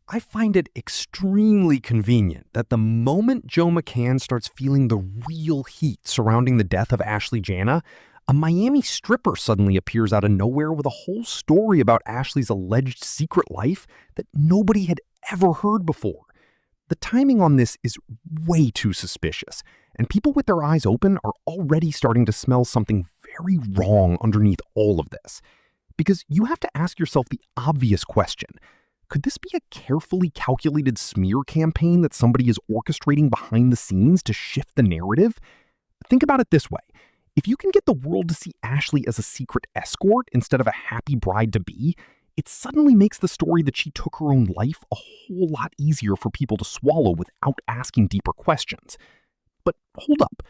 I find it extremely convenient that the moment Joe McCann starts feeling the real heat surrounding the death of Ashlee Jenae, a Miami stripper suddenly appears out of nowhere with a whole story about Ashlee's alleged secret life that nobody had ever heard before. The timing on this is way too suspicious, and people with their eyes open are already starting to smell something very wrong underneath all of this. Because you have to ask yourself the obvious question. Could this be a carefully calculated smear campaign that somebody is orchestrating behind the scenes to shift the narrative? Think about it this way. If you can get the world to see Ashlee as a secret escort instead of a happy bride-to-be, it suddenly makes the story that she took her own life a whole lot easier for people to swallow without asking deeper questions. But hold up.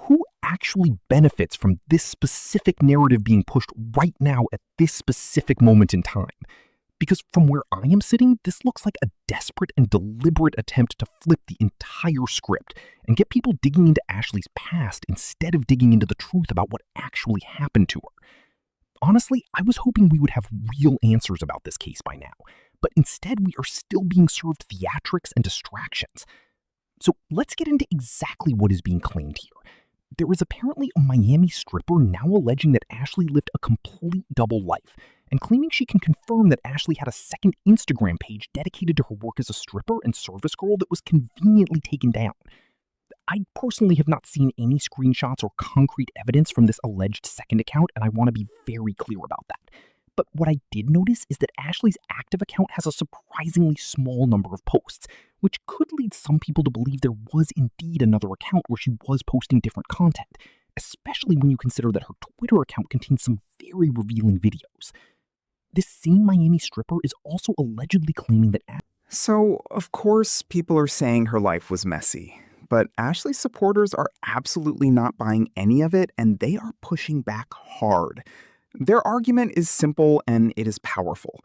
Who actually benefits from this specific narrative being pushed right now at this specific moment in time? Because from where I am sitting, this looks like a desperate and deliberate attempt to flip the entire script and get people digging into Ashlee's past instead of digging into the truth about what actually happened to her. Honestly, I was hoping we would have real answers about this case by now, but instead we are still being served theatrics and distractions. So let's get into exactly what is being claimed here. There is apparently a Miami stripper now alleging that Ashlee lived a complete double life and claiming she can confirm that Ashlee had a second Instagram page dedicated to her work as a stripper and service girl that was conveniently taken down. I personally have not seen any screenshots or concrete evidence from this alleged second account, and I want to be very clear about that. But what I did notice is that Ashlee's active account has a surprisingly small number of posts, which could lead some people to believe there was indeed another account where she was posting different content, especially when you consider that her Twitter account contains some very revealing videos. This same Miami stripper is also allegedly claiming that So, of course, people are saying her life was messy. But Ashlee's supporters are absolutely not buying any of it, and they are pushing back hard. Their argument is simple and it is powerful.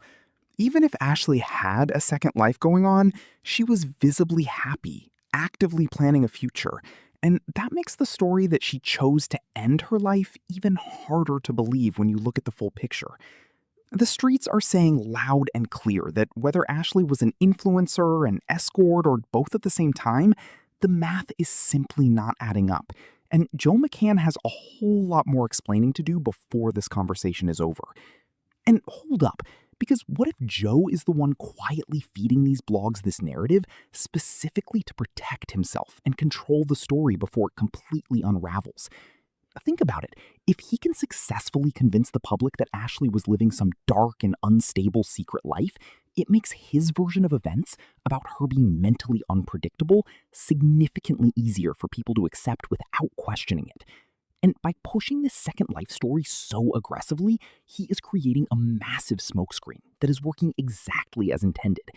Even if Ashlee had a second life going on, she was visibly happy, actively planning a future. And that makes the story that she chose to end her life even harder to believe when you look at the full picture. The streets are saying loud and clear that whether Ashlee was an influencer, an escort, or both at the same time, the math is simply not adding up. And Joe McCann has a whole lot more explaining to do before this conversation is over. And hold up, because what if Joe is the one quietly feeding these blogs this narrative specifically to protect himself and control the story before it completely unravels? Think about it. If he can successfully convince the public that Ashlee was living some dark and unstable secret life, it makes his version of events about her being mentally unpredictable significantly easier for people to accept without questioning it. And by pushing this second life story so aggressively, he is creating a massive smokescreen that is working exactly as intended.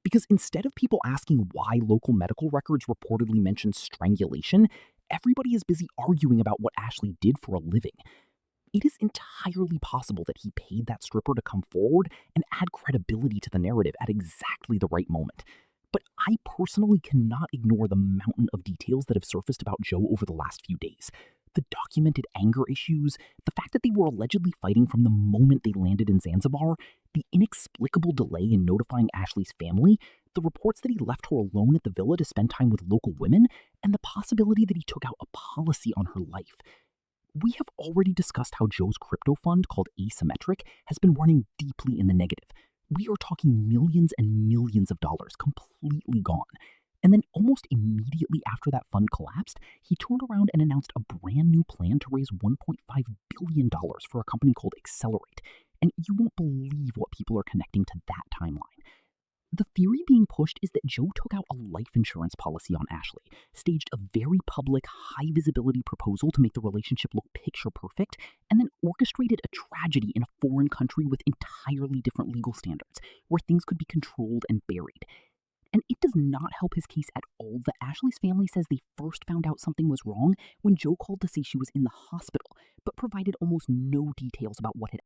Because instead of people asking why local medical records reportedly mention strangulation, everybody is busy arguing about what Ashlee did for a living. It is entirely possible that he paid that stripper to come forward and add credibility to the narrative at exactly the right moment. But I personally cannot ignore the mountain of details that have surfaced about Joe over the last few days. The documented anger issues, the fact that they were allegedly fighting from the moment they landed in Zanzibar, the inexplicable delay in notifying Ashlee's family, the reports that he left her alone at the villa to spend time with local women, and the possibility that he took out a policy on her life. We have already discussed how Joe's crypto fund, called Asymmetric, has been running deeply in the negative. We are talking millions and millions of dollars completely gone. And then almost immediately after that fund collapsed, he turned around and announced a brand new plan to raise $1.5 billion for a company called Accelerate. And you won't believe what people are connecting to that timeline. The theory being pushed is that Joe took out a life insurance policy on Ashlee, staged a very public, high-visibility proposal to make the relationship look picture-perfect, and then orchestrated a tragedy in a foreign country with entirely different legal standards, where things could be controlled and buried. And it does not help his case at all that Ashlee's family says they first found out something was wrong when Joe called to say she was in the hospital, but provided almost no details about what had